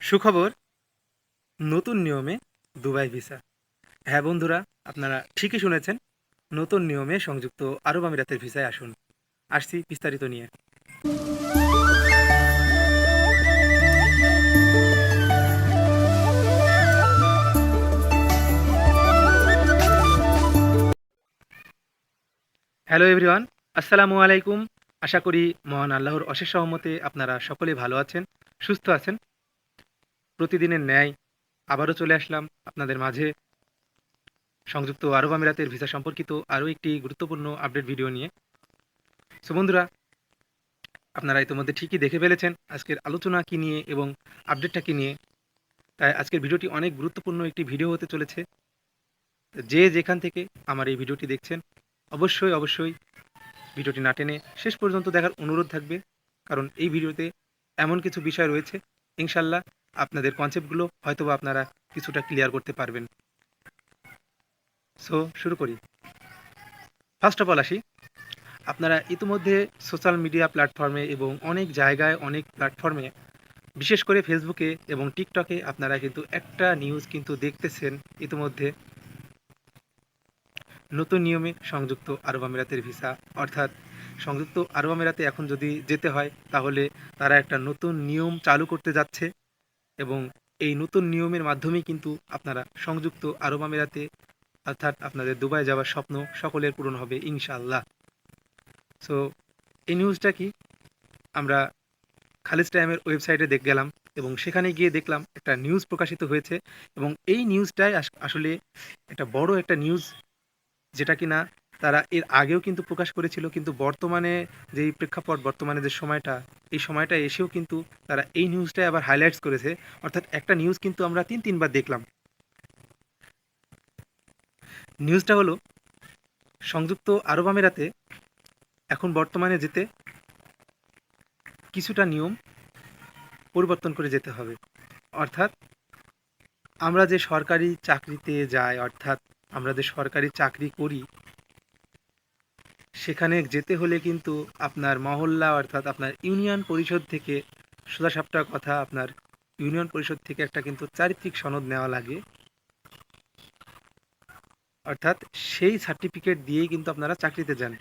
সুখবর, নতুন নিয়মে দুবাই ভিসা। হ্যাঁ বন্ধুরা, আপনারা ঠিকই শুনেছেন। নতুন নিয়মে সংযুক্ত আরব আমিরাতের ভিসায় আসুন। আসছি বিস্তারিত নিয়ে। হ্যালো এভরিওয়ান, আসসালামু আলাইকুম। আশা করি মহান আল্লাহর অশেষ রহমতে আপনারা সকলেই ভালো আছেন, সুস্থ আছেন। প্রতিদিনের ন্যায় আবারও চলে আসলাম আপনাদের মাঝে সংযুক্ত আরব আমিরাতের ভিসা সম্পর্কিত আরও একটি গুরুত্বপূর্ণ আপডেট ভিডিও নিয়ে। সো বন্ধুরা, আপনারা ইতিমধ্যে ঠিকই দেখে ফেলেছেন আজকের আলোচনা কী নিয়ে এবং আপডেটটা কী নিয়ে। তাই আজকের ভিডিওটি অনেক গুরুত্বপূর্ণ একটি ভিডিও হতে চলেছে। যে যেখান থেকে আমার এই ভিডিওটি দেখছেন, অবশ্যই ভিডিওটি না টেনে শেষ পর্যন্ত দেখার অনুরোধ থাকবে, কারণ এই ভিডিওতে এমন কিছু বিষয় রয়েছে, ইনশাল্লাহ আপনাদের কনসেপ্টগুলো হয়তোবা আপনারা কিছুটা ক্লিয়ার করতে পারবেন। সো শুরু করি। ফার্স্ট অফ অল আসি, আপনারা ইতিমধ্যে সোশ্যাল মিডিয়া প্ল্যাটফর্মে এবং অনেক জায়গায় অনেক প্ল্যাটফর্মে, বিশেষ করে ফেসবুকে এবং টিকটকে আপনারা কিন্তু একটা নিউজ কিন্তু দেখতেছেন ইতিমধ্যে। নতুন নিয়মে সংযুক্ত আরব আমিরাতের ভিসা, অর্থাৎ সংযুক্ত আরব আমিরাতে এখন যদি যেতে হয় তাহলে তারা একটা নতুন নিয়ম চালু করতে যাচ্ছে এবং এই নতুন নিয়মের মাধ্যমেই কিন্তু আপনারা সংযুক্ত আরব আমিরাতে, অর্থাৎ আপনাদের দুবাই যাওয়ার স্বপ্ন সকলের পূরণ হবে ইনশাআল্লাহ। সো এই নিউজটা কি, আমরা খালিজ টাইমের ওয়েবসাইটে গেলাম এবং সেখানে গিয়ে দেখলাম একটা নিউজ প্রকাশিত হয়েছে এবং এই নিউজটাই আসলে একটা বড় একটা নিউজ, যেটা কিনা তারা এর আগেও কিন্তু প্রকাশ করেছিল, কিন্তু বর্তমানে যেই প্রেক্ষাপট, বর্তমানে যে সময়টা, এই সময়টা এসেও কিন্তু তারা এই নিউজটাই আবার হাইলাইটস করেছে। অর্থাৎ একটা নিউজ কিন্তু আমরা তিনবার দেখলাম। নিউজটা হলো, সংযুক্ত আরব আমিরাতে এখন বর্তমানে যেতে কিছুটা নিয়ম পরিবর্তন করে যেতে হবে। অর্থাৎ আমরা যে সরকারি চাকরিতে যাই, অর্থাৎ আমরা যে সরকারি চাকরি করি, সেখানে যেতে হলে কিন্তু আপনার মহল্লা, অর্থাৎ আপনার ইউনিয়ন পরিষদ থেকে, সোজাসাপটা কথা, আপনার ইউনিয়ন পরিষদ থেকে একটা কিন্তু চারিত্রিক সনদ নেওয়া লাগে। অর্থাৎ সেই সার্টিফিকেট দিয়েই কিন্তু আপনারা চাকরিতে যান।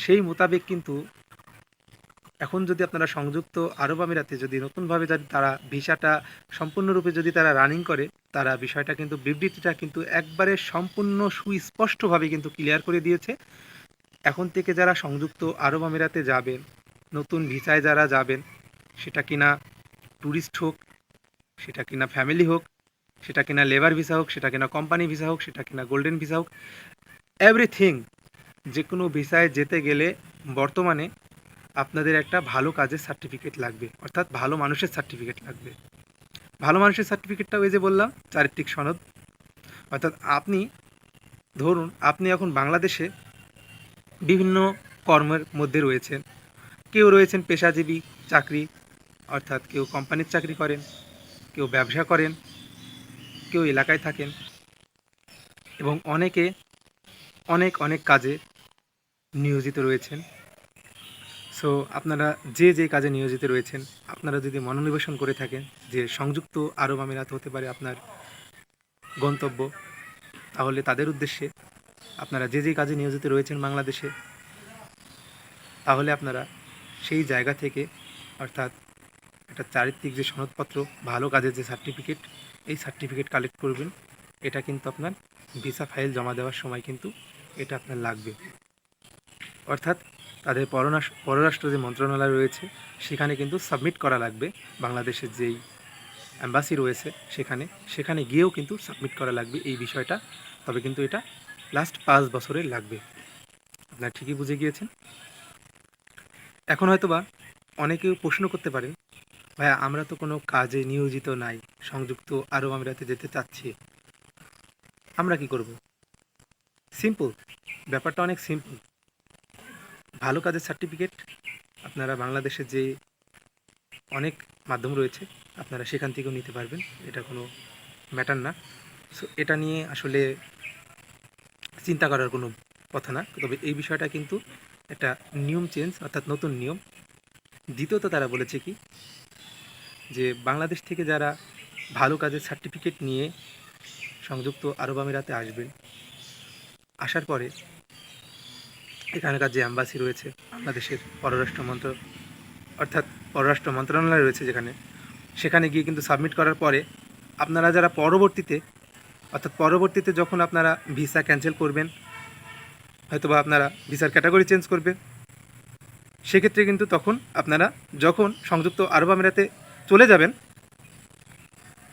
সেই মোতাবেক কিন্তু এখন যদি আপনারা সংযুক্ত আরব আমিরাতে যদি নতুনভাবে যদি তারা ভিসাটা সম্পূর্ণরূপে যদি তারা রানিং করে, তারা বিষয়টা কিন্তু, বিবৃতিটা কিন্তু একবারে সম্পূর্ণ সুস্পষ্টভাবে কিন্তু ক্লিয়ার করে দিয়েছে। এখন থেকে যারা সংযুক্ত আরব আমিরাতে যাবেন, নতুন ভিসায় যারা যাবেন, সেটা কিনা ট্যুরিস্ট হোক, সেটা কিনা ফ্যামিলি হোক, সেটা কিনা লেবার ভিসা হোক, সেটা কিনা কোম্পানি ভিসা হোক, সেটা কিনা গোল্ডেন ভিসা হোক, এভরিথিং, যে কোনো ভিসায় যেতে গেলে বর্তমানে আপনাদের একটা ভালো কাজের সার্টিফিকেট লাগবে, অর্থাৎ ভালো মানুষের সার্টিফিকেট লাগবে। ভালো মানুষের সার্টিফিকেটটা ওই যে বললাম, চারিত্রিক সনদ। অর্থাৎ আপনি ধরুন, আপনি এখন বাংলাদেশে বিভিন্ন কর্মের মধ্যে রয়েছেন। কেউ রয়েছেন পেশাজীবী চাকরি, অর্থাৎ কেউ কোম্পানির চাকরি করেন, কেউ ব্যবসা করেন, কেউ এলাকায় থাকেন এবং অনেকে অনেক কাজে নিয়োজিত রয়েছেন। সো আপনারা যে কাজে নিয়োজিত রয়েছেন, আপনারা যদি মনোনিবেশন করে থাকেন যে সংযুক্ত আরব আমিরাত হতে পারে আপনার গন্তব্য, তাহলে তাদের উদ্দেশ্যে, আপনারা যে কাজে নিয়োজিত রয়েছেন বাংলাদেশে, তাহলে আপনারা সেই জায়গা থেকে, অর্থাৎ একটা চারিত্রিক যে সনদপত্র, ভালো কাজের যে সার্টিফিকেট, এই সার্টিফিকেট কালেক্ট করবেন। এটা কিন্তু আপনার ভিসা ফাইল জমা দেওয়ার সময় কিন্তু এটা আপনার লাগবে। অর্থাৎ তাদের পররাষ্ট্র যে মন্ত্রণালয় রয়েছে, সেখানে কিন্তু সাবমিট করা লাগবে। বাংলাদেশের যেই অ্যাম্বাসি রয়েছে সেখানে গিয়েও কিন্তু সাবমিট করা লাগবে এই বিষয়টা। তবে কিন্তু এটা লাস্ট 5 বছরের লাগবে। আপনারা ঠিকই বুঝে গিয়েছেন। এখন হয়তোবা অনেকেও প্রশ্ন করতে পারেন, ভাইয়া আমরা তো কোনো কাজে নিয়োজিত নাই, সংযুক্ত আরব আমিরাতে যেতে চাচ্ছি, আমরা কি করব? সিম্পল, ব্যাপারটা অনেক সিম্পল। ভালো কাজের সার্টিফিকেট আপনারা বাংলাদেশের যে অনেক মাধ্যম রয়েছে, আপনারা সেখান থেকেও নিতে পারবেন, এটা কোনো ম্যাটার না। সো এটা নিয়ে আসলে চিন্তা করার কোনো কথা না। তবে এই বিষয়টা কিন্তু একটা নিয়ম চেঞ্জ, অর্থাৎ নতুন নিয়ম। দ্বিতীয়ত তারা বলেছে কি, যে বাংলাদেশ থেকে যারা ভালো কাজের সার্টিফিকেট নিয়ে সংযুক্ত আরব আমিরাতে আসবেন। আসার পরে এখানকার যে অ্যাম্বাসি রয়েছে বাংলাদেশের অর্থাৎ পররাষ্ট্র মন্ত্রণালয় রয়েছে সেখানে গিয়ে কিন্তু সাবমিট করার পরে আপনারা যারা পরবর্তীতে যখন আপনারা ভিসা ক্যান্সেল করবেন, হয়তোবা আপনারা ভিসার ক্যাটাগরি চেঞ্জ করবেন, সেক্ষেত্রে কিন্তু তখন আপনারা যখন সংযুক্ত আরব আমিরাতে চলে যাবেন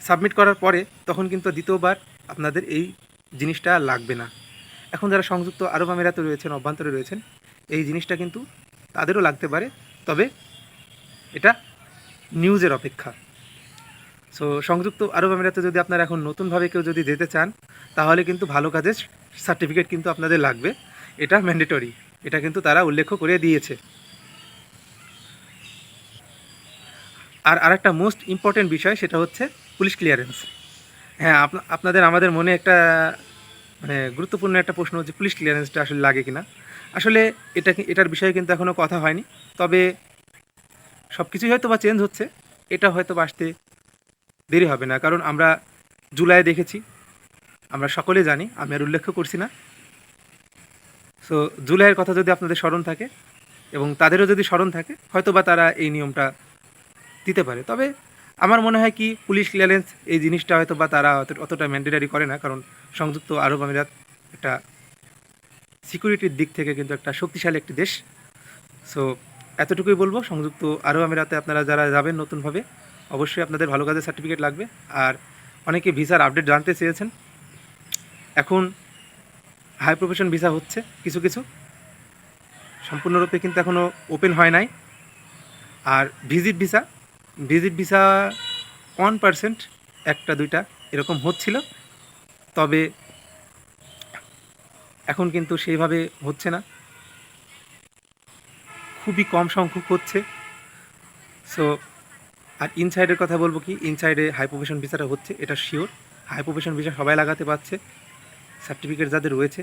সাবমিট করার পরে, তখন কিন্তু দ্বিতীয়বার আপনাদের এই জিনিসটা লাগবে না। এখন যারা সংযুক্ত আরব আমিরাতে রয়েছেন, অভ্যন্তরে রয়েছেন, এই জিনিসটা কিন্তু তাদেরও লাগতে পারে, তবে এটা নিউজের অপেক্ষা। সো সংযুক্ত আরব আমিরাতে যদি আপনারা এখন নতুনভাবে কেউ যদি যেতে চান, তাহলে কিন্তু ভালো কাজের সার্টিফিকেট কিন্তু আপনাদের লাগবে, এটা ম্যান্ডেটরি, এটা কিন্তু তারা উল্লেখ করে দিয়েছে। আর আরেকটা মোস্ট ইম্পর্টেন্ট বিষয়, সেটা হচ্ছে পুলিশ ক্লিয়ারেন্স। হ্যাঁ, আমাদের মনে একটা গুরুত্বপূর্ণ একটা প্রশ্ন হচ্ছে পুলিশ ক্লিয়ারেন্সটা আসলে লাগে কিনা। আসলে এটার বিষয়ে কিন্তু এখনও কথা হয়নি, তবে সব কিছুই হয়তো বা চেঞ্জ হচ্ছে, এটা হয়তো বা আসতে দেরি হবে না, কারণ আমরা জুলাই দেখেছি, আমরা সকলে জানি, আমি আর উল্লেখ করছি না। সো জুলাইয়ের কথা যদি আপনাদের স্মরণ থাকে এবং তাদেরও যদি স্মরণ থাকে, হয়তো বা তারা এই নিয়মটা দিতে পারে। তবে আমার মনে হয় কি, পুলিশ ক্লিয়ারেন্স এই জিনিসটা হয়তো বা তারা অতটা ম্যান্ডেটারি করে না, কারণ সংযুক্ত আরব আমিরাত একটা সিকিউরিটির দিক থেকে কিন্তু একটা শক্তিশালী একটি দেশ। সো এতটুকুই বলবো, সংযুক্ত আরব আমিরাতে আপনারা যারা যাবেন নতুনভাবে, অবশ্যই আপনাদের ভালো কাজের সার্টিফিকেট লাগবে। আর অনেকে ভিসার আপডেট জানতে চেয়েছেন, এখন হাই প্রফেশন ভিসা হচ্ছে কিছু কিছু, সম্পূর্ণরূপে কিন্তু এখনও ওপেন হয় নাই। আর ভিজিট ভিসা 1% একটা দুইটা এরকম হচ্ছিল, তবে এখন কিন্তু সেইভাবে হচ্ছে না, খুবই কম সংখ্যক হচ্ছে। সো আর ইনসাইডের কথা বলবো কি, ইনসাইডে হাই প্রফেশন ভিসাটা হচ্ছে, এটা শিওর। হাই প্রফেশন ভিসা সবাই লাগাতে পারছে, সার্টিফিকেট যাদের রয়েছে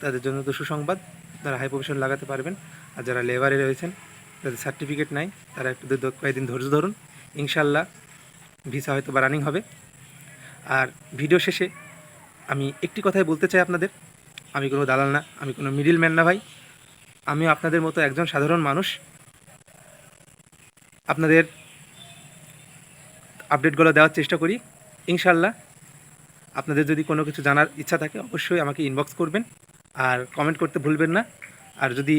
তাদের জন্য তো সুসংবাদ, তারা হাই প্রফেশন লাগাতে পারবেন। আর যারা লেবারে রয়েছেন, যাদের সার্টিফিকেট নাই, তারা একটু কয়েকদিন ধৈর্য ধরুন, ইনশাল্লাহ ভিসা হয়তো বা রানিং হবে। আর ভিডিও শেষে আমি একটি কথাই বলতে চাই আপনাদের, আমি কোনো দালাল না, আমি কোনো মিডিল ম্যান না ভাই, আমিও আপনাদের মতো একজন সাধারণ মানুষ। আপনাদের আপডেটগুলো দেওয়ার চেষ্টা করি, ইনশাল্লাহ। আপনাদের যদি কোনো কিছু জানার ইচ্ছা থাকে, অবশ্যই আমাকে ইনবক্স করবেন আর কমেন্ট করতে ভুলবেন না। আর যদি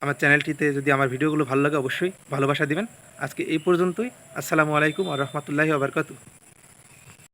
আমার চ্যানেলটিতে যদি আমার ভিডিওগুলো ভালো লাগে, অবশ্যই ভালোবাসা দিবেন। আজকে এই পর্যন্তই। আসসালামু আলাইকুম ওয়া রাহমাতুল্লাহি ওয়া বারাকাতুহু।